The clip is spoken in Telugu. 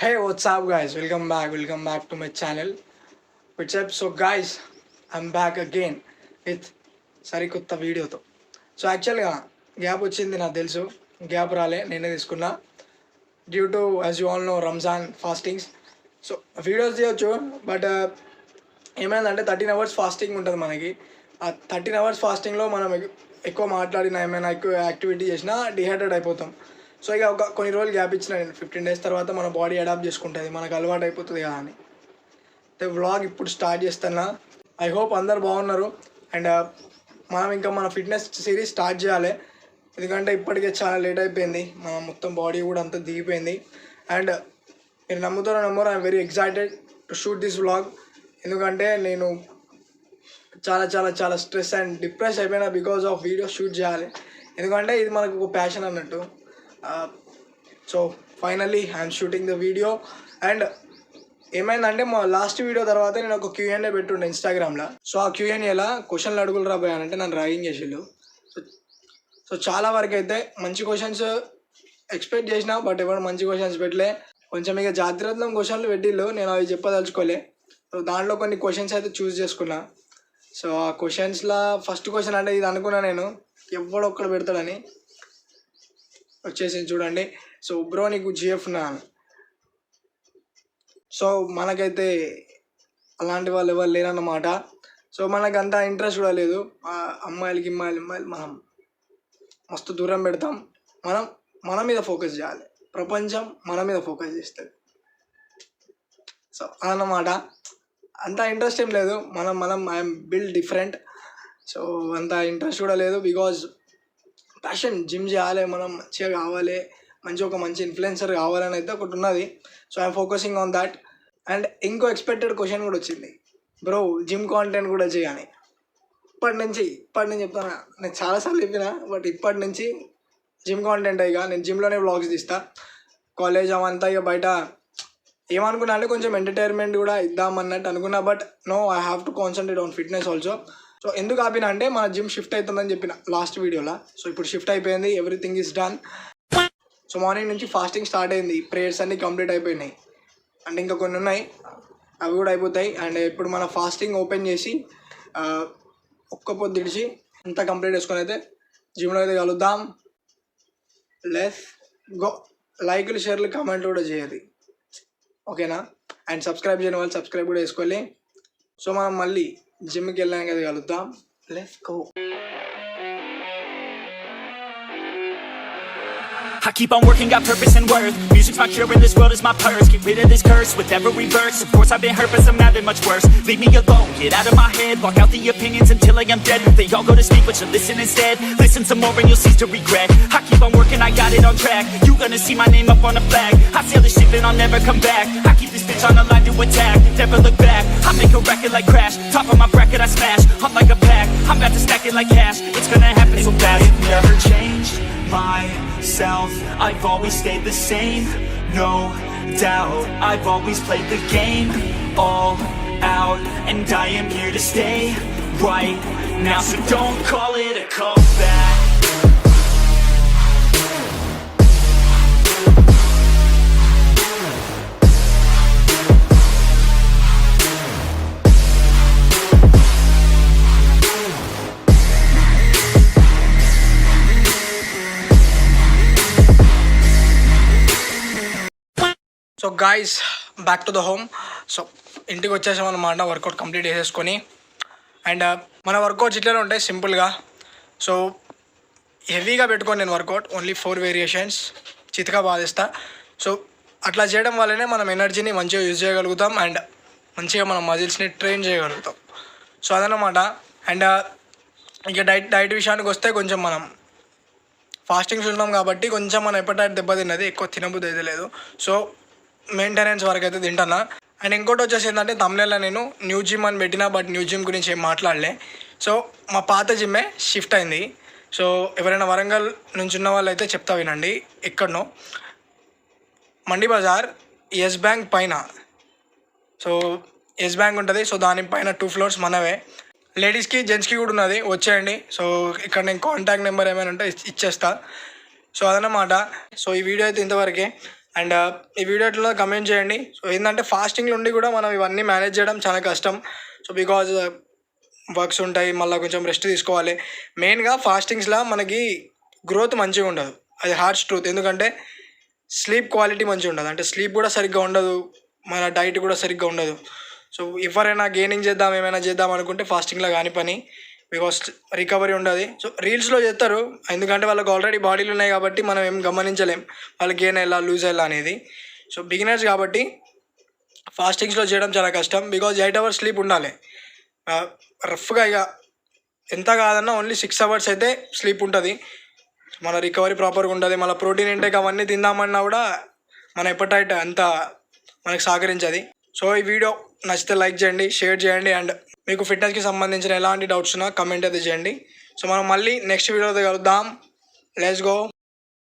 Hey, what's up, guys? Welcome back to my channel. What's up? So, guys, I'm back again with సరికొత్త వీడియోతో. సో యాక్చువల్గా గ్యాప్ వచ్చింది నాకు తెలుసు, గ్యాప్ రాలే, నేనే తీసుకున్నా due to as you all know Ramzan fastings. So videos తీయొచ్చు, బట్ ఏమైందంటే 13 hours ఫాస్టింగ్ ఉంటుంది మనకి. ఆ 13 hours ఫాస్టింగ్లో మనం ఎక్కువ మాట్లాడినా ఏమైనా ఎక్కువ యాక్టివిటీ చేసినా డిహైడ్రేట్ అయిపోతాం. సో ఇక కొన్ని రోజులు గ్యాప్ ఇచ్చిన నేను 15 days తర్వాత మన బాడీ అడాప్ట్ చేసుకుంటుంది, మనకు అలవాటు అయిపోతుంది కదా అని. వ్లాగ్ ఇప్పుడు స్టార్ట్ చేస్తున్నా. ఐ హోప్ అందరు బాగున్నారు. అండ్ మనం ఇంకా మన ఫిట్నెస్ సిరీస్ స్టార్ట్ చేయాలి, ఎందుకంటే ఇప్పటికే చాలా లేట్ అయిపోయింది, మన మొత్తం బాడీ కూడా అంతా దిగిపోయింది. అండ్ మీరు నమ్మరు, I'm very excited to shoot this vlog. ఎందుకంటే నేను చాలా చాలా చాలా స్ట్రెస్ అండ్ డిప్రెస్ అయిపోయినా బికాజ్ ఆఫ్ వీడియో షూట్ చేయాలి, ఎందుకంటే ఇది మనకు ఒక ప్యాషన్ అన్నట్టు. So finally I'm shooting the video. And ఏమైందంటే మా లాస్ట్ వీడియో తర్వాత నేను ఒక Q&A పెట్టుండే ఇన్స్టాగ్రామ్లో. సో ఆ Q&Aలో క్వశ్చన్లు అడుగులు రాబోయానంటే నన్ను ర్యాగింగ్ చేసిళ్ళు. సో చాలా వరకు అయితే మంచి క్వశ్చన్స్ ఎక్స్పెక్ట్ చేసిన, బట్ ఎవరు మంచి క్వశ్చన్స్ పెట్టలే. కొంచెం ఇక జాగ్రత్తం క్వశ్చన్లు పెట్టిళ్ళు, నేను అవి చెప్పదలుచుకోలే. సో దాంట్లో కొన్ని క్వశ్చన్స్ అయితే చూస్ చేసుకున్నా. సో ఆ క్వశ్చన్స్లో ఫస్ట్ క్వశ్చన్ అంటే ఇది అనుకున్నా నేను, ఎవడొక్కడ పెడతాడని. వచ్చేసి చూడండి. సో బ్రో నీకు GF నా? సో మనకైతే అలాంటి వాళ్ళు ఎవరు లేరన్నమాట. సో మనకు అంత ఇంట్రెస్ట్ కూడా లేదు. అమ్మాయిలు మనం మస్తు దూరం పెడతాం. మన మీద ఫోకస్ చేయాలి, ప్రపంచం మన మీద ఫోకస్ చేస్తుంది. సో అదన్నమాట. అంత ఇంట్రెస్ట్ ఏం లేదు. మనం ఐఎమ్ బిల్డ్ డిఫరెంట్. సో అంత ఇంట్రెస్ట్ కూడా లేదు, బికాజ్ ప్యాషన్ జిమ్ చేయాలి, మనం మంచిగా కావాలి, మంచి ఇన్ఫ్లుయెన్సర్ కావాలని అయితే ఒకటి ఉన్నది. So I'm focusing on that. And ఇంకో ఎక్స్పెక్టెడ్ క్వశ్చన్ కూడా వచ్చింది, బ్రో జిమ్ కాంటెంట్ కూడా చేయని. ఇప్పటి నుంచి చెప్తాను, నేను చాలాసార్లు చెప్పిన, బట్ ఇప్పటి నుంచి జిమ్ కాంటెంట్ ఇక నేను జిమ్లోనే వ్లాగ్స్ తీస్తా. కాలేజ్ అవంతా ఇక బయట ఏమనుకున్నా అంటే కొంచెం ఎంటర్టైన్మెంట్ కూడా ఇద్దామన్నట్టు అనుకున్నా, but no, I have to concentrate on fitness also. So ఎందుకు ఆపినా అంటే మన జిమ్ షిఫ్ట్ అవుతుందని చెప్పిన లాస్ట్ వీడియోలో. సో ఇప్పుడు షిఫ్ట్ అయిపోయింది, everything is done. So morning నుంచి ఫాస్టింగ్ స్టార్ట్ అయింది, ప్రేయర్స్ అన్నీ కంప్లీట్ అయిపోయినాయి. అండ్ ఇంకా కొన్ని ఉన్నాయి, అవి కూడా అయిపోతాయి. అండ్ ఇప్పుడు మన ఫాస్టింగ్ ఓపెన్ చేసి ఒక్క పొద్దు ఇడిచి అంతా కంప్లీట్ చేసుకొని అయితే జిమ్లో అయితే కలుద్దాం. Let's go. లైక్లు, షేర్లు, కామెంట్లు కూడా చేయాలి, ఓకేనా? అండ్ సబ్స్క్రైబ్ చేయని వాళ్ళు సబ్స్క్రైబ్ కూడా చేసుకోవాలి. సో మనం మళ్ళీ జిమ్కి వెళ్ళాక అయితే కలుద్దాం. Let's go. I keep on working, got purpose and worth. Music's my cure and this world is my purse. Get rid of this curse with every verse. Of course I've been hurt but some have been much worse. Leave me alone, get out of my head. Block out the opinions until I am dead. They all go to speak but you listen instead. Listen some more and you'll cease to regret. I keep on working, I got it on track. You gonna see my name up on a flag. I sail this ship and I'll never come back. I keep this bitch on the line to attack. Never look back, I make a record like Crash. Top of my bracket I smash, I'm like a pack. I'm about to stack it like cash. It's gonna happen so fast. I've never changed myself, I've always stayed the same, no doubt. I've always played the game all out, and I am here to stay right now. So don't call it a comeback. So guys, back to the home. So ఇంటికి వచ్చేసామన్నమాట, వర్కౌట్ కంప్లీట్ చేసేసుకొని. అండ్ మన వర్కౌట్స్ ఇట్లనే ఉంటాయి సింపుల్గా. సో హెవీగా పెట్టుకొని నేను వర్కౌట్ ఓన్లీ 4 వేరియేషన్స్ చితగా బాధిస్తా. సో అట్లా చేయడం వల్లనే మనం ఎనర్జీని మంచిగా యూజ్ చేయగలుగుతాం అండ్ మంచిగా మన మజిల్స్ని ట్రైన్ చేయగలుగుతాం. సో అదనమాట. అండ్ ఇక డైట్ విషయానికి వస్తే కొంచెం మనం ఫాస్టింగ్స్ ఉన్నాం కాబట్టి కొంచెం మన ఎపటైట్ దెబ్బతిన్నది, ఎక్కువ తినబుద్ధి అయితే లేదు. సో మెయింటెనెన్స్ వరకు అయితే తింటున్నా. అండ్ ఇంకోటి వచ్చేసి ఏంటంటే తమిళలో నేను న్యూ జిమ్ అని పెట్టినా, బట్ న్యూ జిమ్ గురించి ఏం మాట్లాడలే. సో మా పాత జిమ్మే షిఫ్ట్ అయింది. సో ఎవరైనా వరంగల్ నుంచి ఉన్న వాళ్ళు అయితే చెప్తా వినండి. ఎక్కడనో మండి బజార్ ఎస్ బ్యాంక్ పైన. సో ఎస్ బ్యాంక్ ఉంటుంది, సో దానిపైన 2 floors మనవే. లేడీస్కి జెంట్స్కి కూడా ఉన్నది, వచ్చేయండి. సో ఇక్కడ నేను కాంటాక్ట్ నెంబర్ ఏమైనా ఉంటే ఇచ్చేస్తా. సో అదనమాట. సో ఈ వీడియో అయితే ఇంతవరకే. అండ్ ఈ వీడియోలో కమెంట్ చేయండి. సో ఏంటంటే ఫాస్టింగ్లో ఉండి కూడా మనం ఇవన్నీ మేనేజ్ చేయడం చాలా కష్టం. సో బికాజ్ వర్క్స్ ఉంటాయి, మళ్ళీ కొంచెం రెస్ట్ తీసుకోవాలి. మెయిన్గా ఫాస్టింగ్స్లో మనకి గ్రోత్ మంచిగా ఉండదు, అది హార్డ్స్ ట్రూత్. ఎందుకంటే స్లీప్ క్వాలిటీ మంచిగా ఉండదు, అంటే స్లీప్ కూడా సరిగ్గా ఉండదు, మన డైట్ కూడా సరిగ్గా ఉండదు. సో ఎవరైనా గెయినింగ్ చేద్దాం ఏమైనా చేద్దాం అనుకుంటే ఫాస్టింగ్లో కాని పని, బికాస్ రికవరీ ఉండదు. సో రీల్స్లో చేస్తారు, ఎందుకంటే వాళ్ళకి ఆల్రెడీ బాడీలు ఉన్నాయి కాబట్టి మనం ఏం గమనించలేం వాళ్ళకి గెయిన్ ఎలా లూజ్ ఎలా అనేది. సో బిగినర్స్ కాబట్టి ఫాస్టింగ్స్లో చేయడం చాలా కష్టం, బికాజ్ 8 hours స్లీప్ ఉండాలి రఫ్గా. ఇక ఎంత కాదన్నా ఓన్లీ 6 hours అయితే స్లీప్ ఉంటుంది, మన రికవరీ ప్రాపర్గా ఉంటుంది. మళ్ళీ ప్రోటీన్ ఇంటేక్ అవన్నీ తిందామన్నా కూడా మన ఎపటైట్ అంత మనకు సహకరించదు. సో ఈ వీడియో నచ్చితే లైక్ చేయండి, షేర్ చేయండి, అండ్ మీకు ఫిట్నెస్కి సంబంధించిన ఎలాంటి డౌట్స్ ఉన్నా కమెంట్ అయితే చేయండి. సో మనం మళ్ళీ నెక్స్ట్ వీడియోతో కలుద్దాం. Let's go.